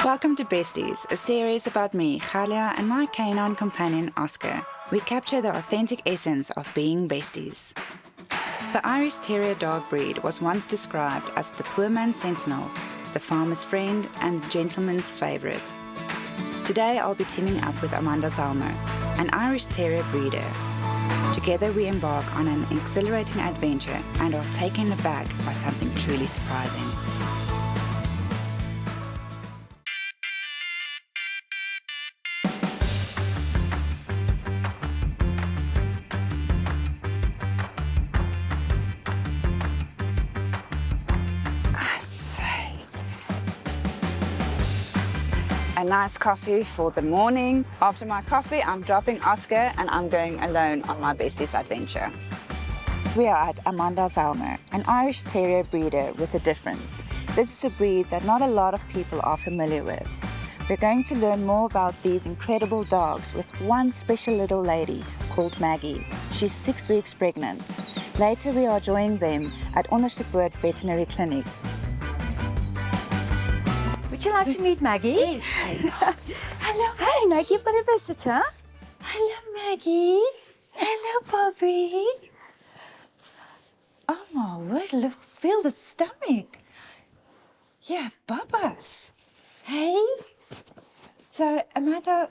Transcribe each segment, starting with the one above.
Welcome to Besties, a series about me, Galia, and my canine companion, Oscar. We capture the authentic essence of being besties. The Irish Terrier dog breed was once described as the poor man's sentinel, the farmer's friend, and the gentleman's favorite. Today I'll be teaming up with Amanda an Irish Terrier breeder. Together we embark on an exhilarating adventure and are taken aback by something truly surprising. A nice coffee for the morning. After my coffee, I'm dropping Oscar and I'm going alone on my besties adventure. We are at Amanda an Irish Terrier breeder with a difference. This is a breed that not a lot of people are familiar with. We're going to learn more about these incredible dogs with one special little lady called Maggie. She's 6 weeks pregnant. Later, we are joining them at Onderstepoort Veterinary Clinic. Would you like to meet Maggie? Yes. Hello. Hi, Maggie. You've got a visitor. Hello, Maggie. Hello, Bobby. Oh my word, look, feel the stomach. You have bubbas. Hey. So, Amanda,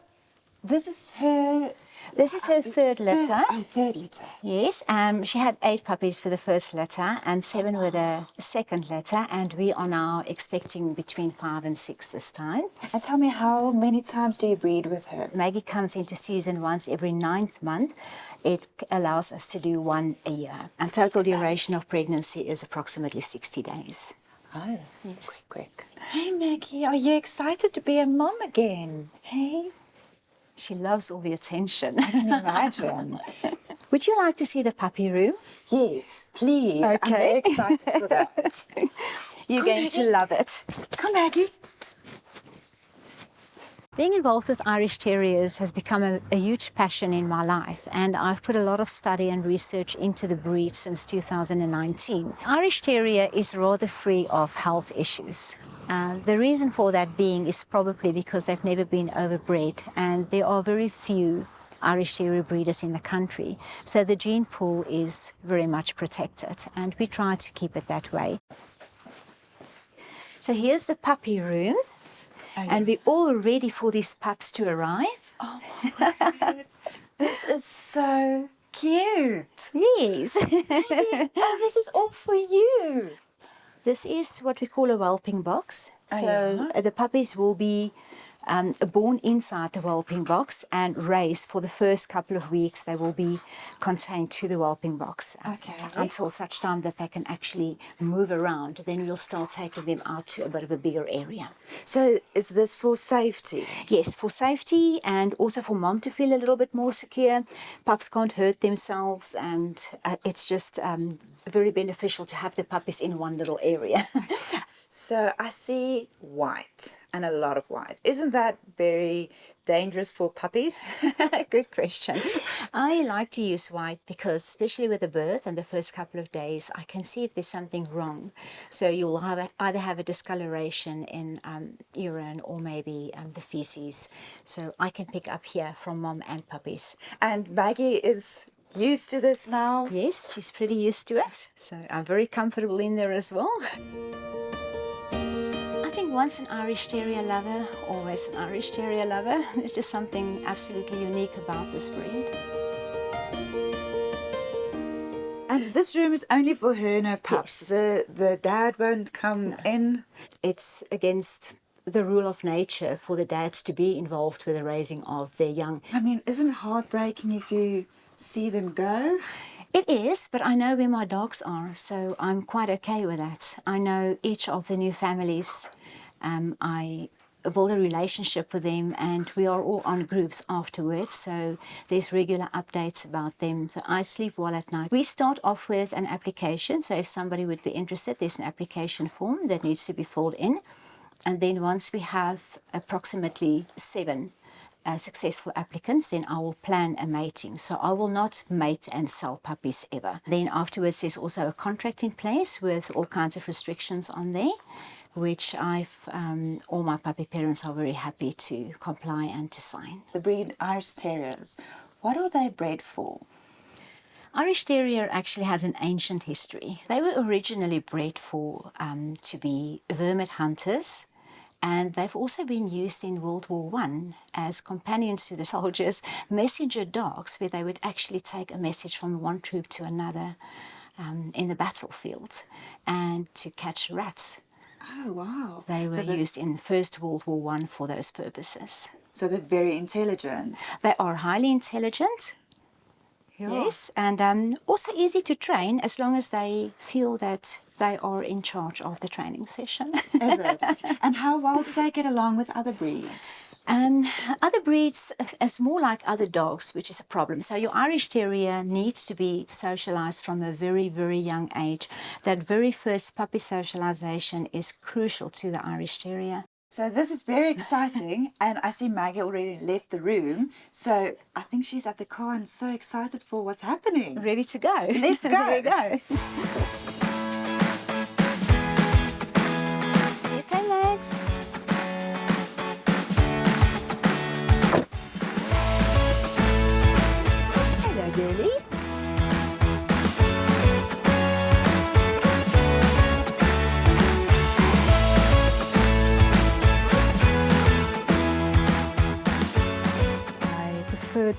this is her third litter. Third litter. Yes, she had 8 puppies for the first litter and 7 with the second litter, and we are now expecting between 5 and 6 this time. And tell me, how many times do you breed with her? Maggie comes into season once every 9th month. It allows us to do 1 a year. And total duration of pregnancy is approximately 60 days. Oh, yes. Quick. Hey, Maggie, are you excited to be a mom again? Hey. She loves all the attention. I can imagine. Would you like to see the puppy room? Yes, please. Okay. I'm very excited for that. You're going to love it. Come, Maggie. Being involved with Irish Terriers has become a huge passion in my life, and I've put a lot of study and research into the breed since 2019. Irish Terrier is rather free of health issues. The reason for that being is probably because they've never been overbred, and there are very few Irish Terrier breeders in the country. So the gene pool is very much protected, and we try to keep it that way. So here's the puppy room. And we're all ready for these pups to arrive. Oh my word. This is so cute. Yes. Oh, this is all for you. This is what we call a whelping box. Oh, The puppies will be born inside the whelping box and raised for the first couple of weeks. They will be contained to the whelping box until such time that they can actually move around. Then we'll start taking them out to a bit of a bigger area. So is this for safety? Yes, for safety and also for mom to feel a little bit more secure. Pups can't hurt themselves, and it's just very beneficial to have the puppies in one little area. So I see white and a lot of white. Isn't that very dangerous for puppies? Good question. I like to use white because, especially with the birth and the first couple of days, I can see if there's something wrong. So you'll either have a discoloration in urine or maybe the feces. So I can pick up here from mom and puppies. And Maggie is used to this now? Yes, she's pretty used to it. So I'm very comfortable in there as well. I think once an Irish Terrier lover, always an Irish Terrier lover. There's just something absolutely unique about this breed. And this room is only for her, no pups. Yes. The dad won't come in? It's against the rule of nature for the dads to be involved with the raising of their young. I mean, isn't it heartbreaking if you see them go? It is, but I know where my dogs are, so I'm quite okay with that. I know each of the new families. I build a relationship with them, and we are all on groups afterwards, so there's regular updates about them. So I sleep well at night. We start off with an application, so if somebody would be interested, there's an application form that needs to be filled in. And then once we have approximately 7 successful applicants, then I will plan a mating. So I will not mate and sell puppies ever. Then afterwards, there's also a contract in place with all kinds of restrictions on there. which all my puppy parents are very happy to comply and to sign. The breed Irish Terriers, what are they bred for? Irish Terrier actually has an ancient history. They were originally bred for to be vermin hunters, and they've also been used in World War I as companions to the soldiers, messenger dogs, where they would actually take a message from one troop to another in the battlefield, and to catch rats. Oh, wow. They were used in First World War I for those purposes. So they're very intelligent. They are highly intelligent. Yeah. Yes, and also easy to train as long as they feel that they are in charge of the training session. Is it? And how well do they get along with other breeds? Other breeds is more like other dogs, which is a problem. So your Irish Terrier needs to be socialized from a very, very young age. That very first puppy socialization is crucial to the Irish Terrier. So this is very exciting, and I see Maggie already left the room. So I think she's at the car and so excited for what's happening. Ready to go. Let's go. There we go. Okay, Max. Hello, girlie.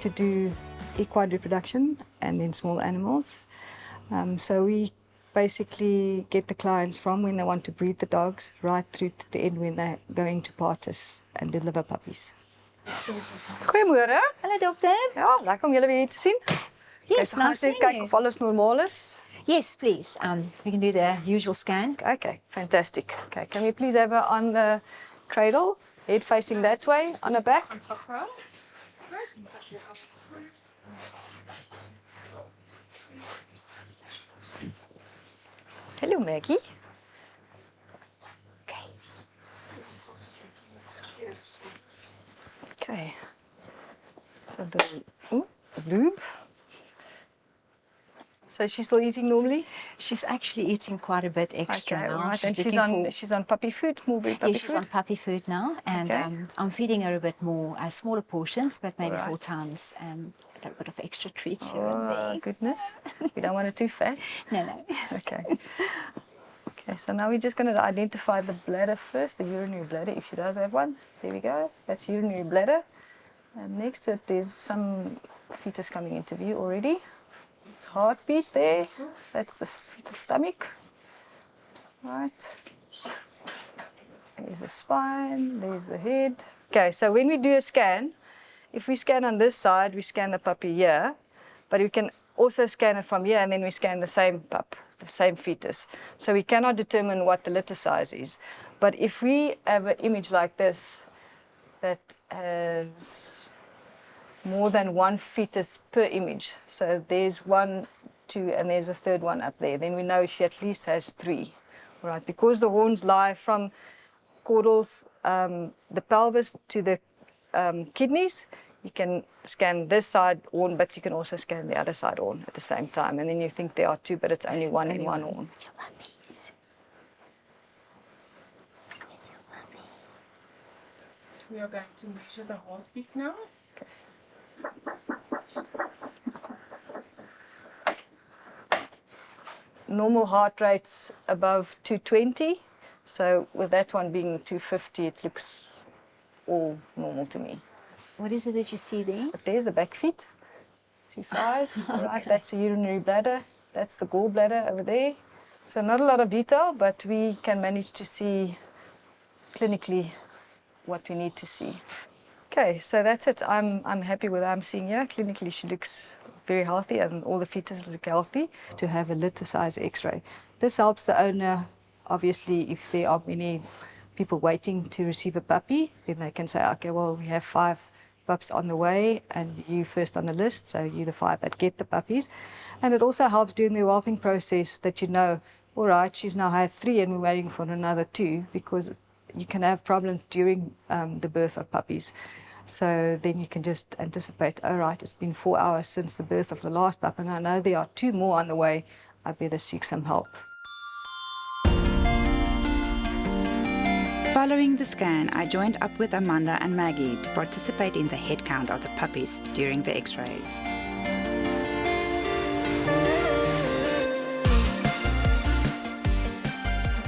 To do equine reproduction and then small animals. So we basically get the clients from when they want to breed the dogs right through to the end when they go into partus and deliver puppies. Goeiemôre. Hello, doctor. Ja, lekker om julle weer hier te sien. Yes, So gaan nice ons net seeing kyk you. of alles normaal is. Yes, please. We can do the usual scan. Okay, fantastic. Okay, can we please have her on the cradle, head facing that way, on her back? Hello, Maggie. Okay. Okay. So the lube. So she's still eating normally? She's actually eating quite a bit extra Okay, now. all right. And looking she's on puppy food, more puppy food? Yeah, she's on puppy food now, and Okay. I'm feeding her a bit more, smaller portions, but maybe All right. 4 times, a little bit of extra treats here and Oh, there. goodness. We don't want her too fat. No, no. Okay. Okay, so now we're just going to identify the bladder first, the urinary bladder, if she does have one. There we go. That's urinary bladder. And next to it, there's some fetus coming into view already. It's heartbeat there. That's the fetal stomach. Right. There's the spine. There's the head. Okay, so when we do a scan, if we scan on this side, we scan the puppy here, but we can also scan it from here, and then we scan the same pup, the same fetus. So we cannot determine what the litter size is. But if we have an image like this that has more than one fetus per image, so there's 1, 2, and there's a third one up there, then we know she at least has 3. All right, because the horns lie from caudal, the pelvis to the kidneys, you can scan this side horn, but you can also scan the other side horn at the same time. And then you think there are 2, but it's only one in one horn. It's your puppies. It's your puppy. We are going to measure the heartbeat now. Normal heart rate's above 220. So with that one being 250, it looks all normal to me. What is it that you see there? But there's the back feet, 2 thighs, right? That's the urinary bladder. That's the gallbladder over there. So not a lot of detail, but we can manage to see clinically what we need to see. Okay, so that's it. I'm happy with what I'm seeing here. Clinically, she looks very healthy, and all the fetuses look healthy. To have a litter size X-ray, this helps the owner. Obviously, if there are many people waiting to receive a puppy, then they can say, okay, well, we have 5 pups on the way, and you first on the list, so you're the 5 that get the puppies. And it also helps during the whelping process that you know, all right, she's now had 3 and we're waiting for another 2, because you can have problems during the birth of puppies. So then you can just anticipate, all right, it's been 4 hours since the birth of the last pup, and I know there are 2 more on the way. I better seek some help. Following the scan, I joined up with Amanda and Maggie to participate in the head count of the puppies during the x-rays.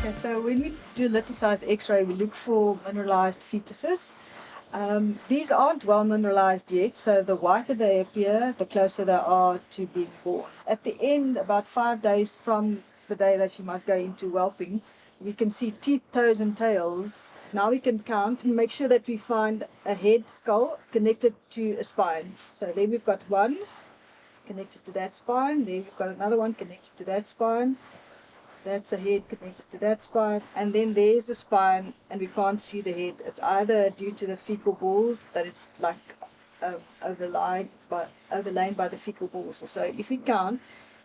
Okay, so when we do little size x-ray, we look for mineralized fetuses. These aren't well mineralized yet, so the whiter they appear, the closer they are to being born. At the end, about 5 days from the day that she must go into whelping, we can see teeth, toes and tails. Now we can count and make sure that we find a head skull connected to a spine. So there we've got one connected to that spine, there we've got another one connected to that spine. That's a head connected to that spine, and then there's a spine and we can't see the head. It's either due to the fecal balls that it's like overlain by the fecal balls. So if we count,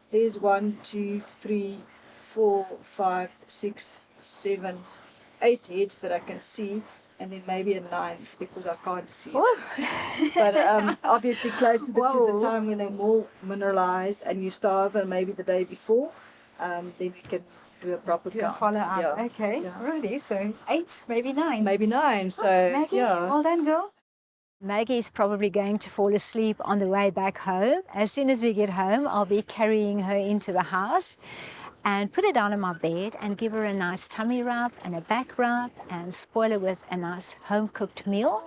there's 1, 2, 3, 4, 5, 6, 7, 8 heads that I can see, and then maybe a 9th because I can't see. But obviously closer to the time when they're more mineralized and you starve them maybe the day before, then we can do a proper count. Follow up. Yeah. Okay, Yeah. alrighty. So 8, maybe 9. Maybe 9. So Maggie, yeah. well done, girl. Maggie is probably going to fall asleep on the way back home. As soon as we get home, I'll be carrying her into the house and put her down on my bed and give her a nice tummy rub and a back rub and spoil her with a nice home-cooked meal.